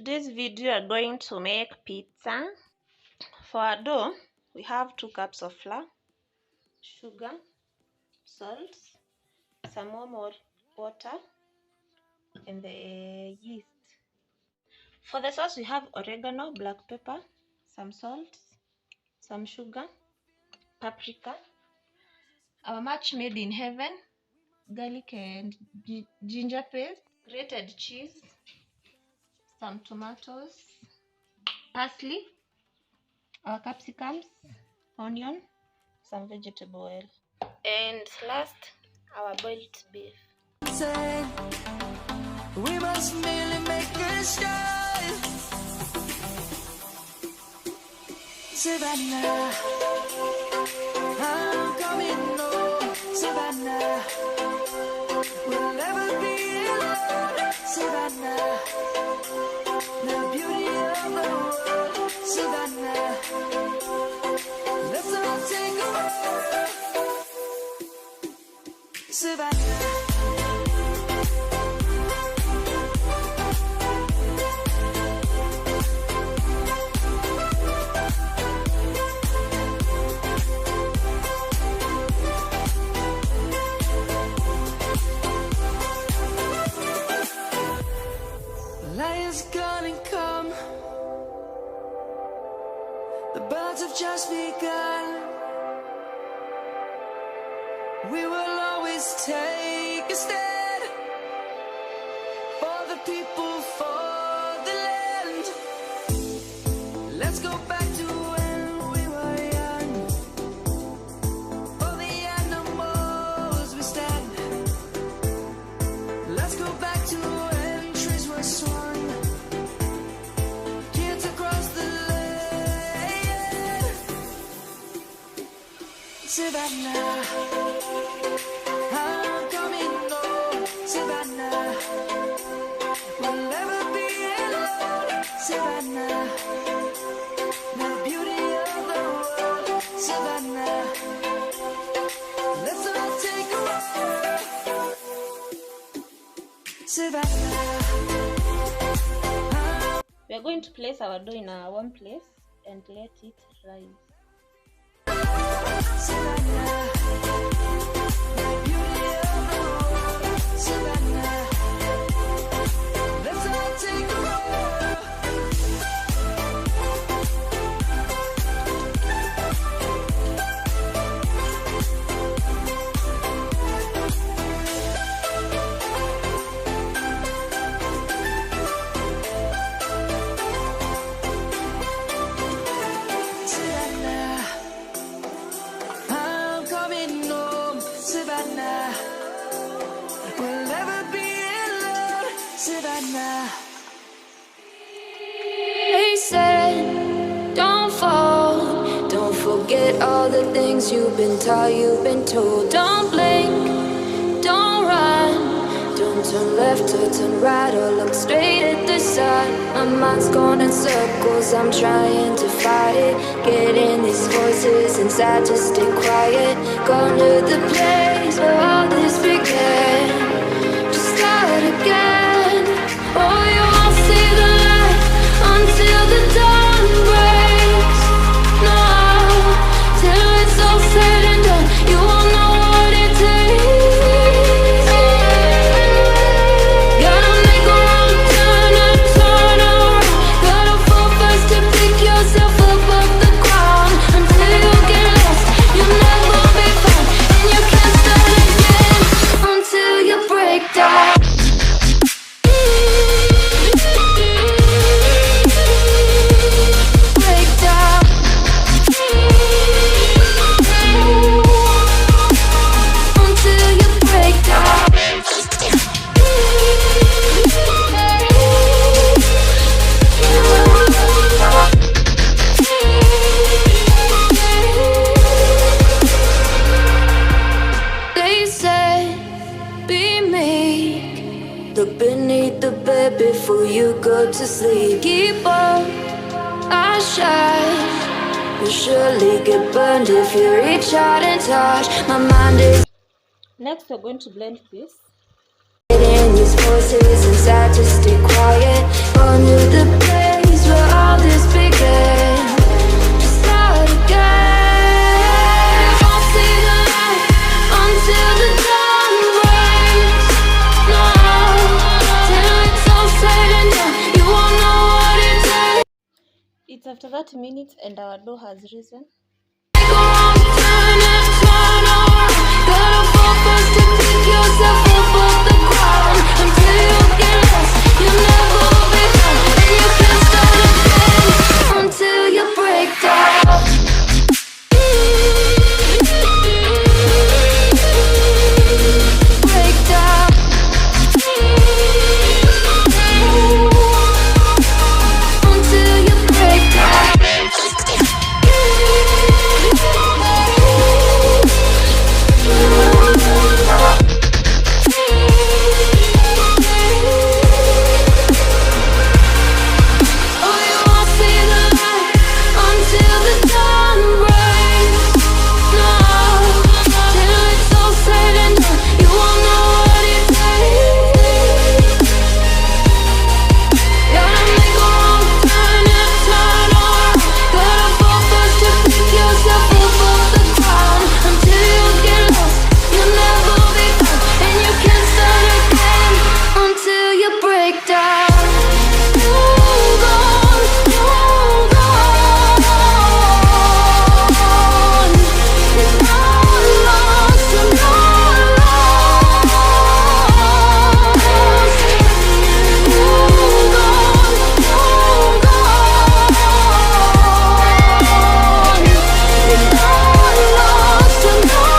Today's video we are going to make pizza. For our dough, we have 2 cups of flour, sugar, salt, some warm water, and the yeast. For the sauce, we have oregano, black pepper, some salt, some sugar, paprika, our match made in heaven, garlic and ginger paste, grated cheese, some tomatoes, parsley, our capsicums, onion, some vegetable oil, and last, our boiled beef. We must merely make a start. Savannah, I'm coming home. Savannah, we'll never be alone. Savannah, the beauty of the world. Savannah, let's all take a walk. Savannah. Lion's gonna come. The birds have just begun. We will always take a stand for the people, for the land. Let's go back to when we were young. For the animals we stand. Let's go back to when trees were swung. Kids across the land. Savannah, I'm coming home. Savannah, we'll never be alone. Savannah, the beauty of the world. Savannah, let's all take a walk. Savannah. We are going to place our dough in a warm place and let it rise. Savannah, the beauty of the world. Savannah, let's all take a walk. Savannah, I'm coming home. Savannah, we'll never be alone. Savannah. They said, don't fall, don't forget all the things you've been taught, you've been told. Don't blink, don't run, don't turn left or turn right or look straight at the sun. My mind's going in circles, I'm trying to fight it. Getting these voices inside to stay quiet. Gone to the place where all this began. Just start again. Oh, you won't see the light until the dawn breaks. No, till it's all said and done, you won't know what it takes. Gotta make a wrong turn and turn around. Gotta fall first to pick yourself up off the ground. Until you get lost, you'll never be found, and you can't start again until you break down. Break down. Until you break down. They said, be meek. Look beneath the bed before you go to sleep. Keep on, I shine. You'll surely get burned if you reach out and touch. My mind is Next, we're going to blend this. getting these voices inside to stay quiet. gone to the place where all this began. Start again. Won't see the light until the dawn breaks. No, till it's all said and done, you won't know what it takes. It's after 30 minutes and our dough has risen. Go on, turn and turn around. Gotta fall first to pick yourself up off the ground. Until you get lost, you'll never be done. And you can't start again until you break down. Break down. Until you break down. Oh, you won't see the light until the dawn breaks. No, till it's all said and done, you won't know what it takes. Gotta make a wrong turn and turn around. Gotta fall first to pick yourself up off the ground. Until you get lost, you'll never be found. And you can't start again until you break down. Hold on, hold on. It's not lost, I'm not lost. Hold on, hold on. It's not lost, I'm not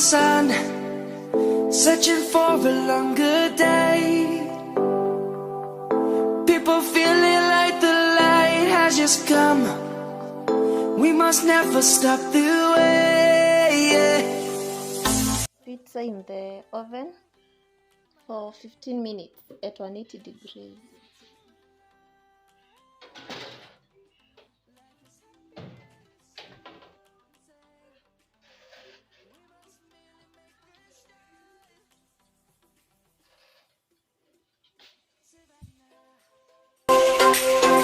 sun, searching for a longer day. People feeling like the light has just come. We must never stop the way. Pizza in the oven for 15 minutes at 180 degrees.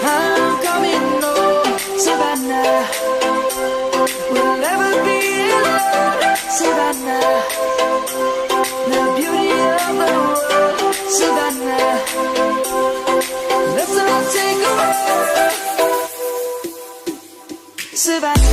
I'm coming home, Savannah. We'll never be alone, Savannah. The beauty of the world, Savannah. Let's all take a walk, Savannah.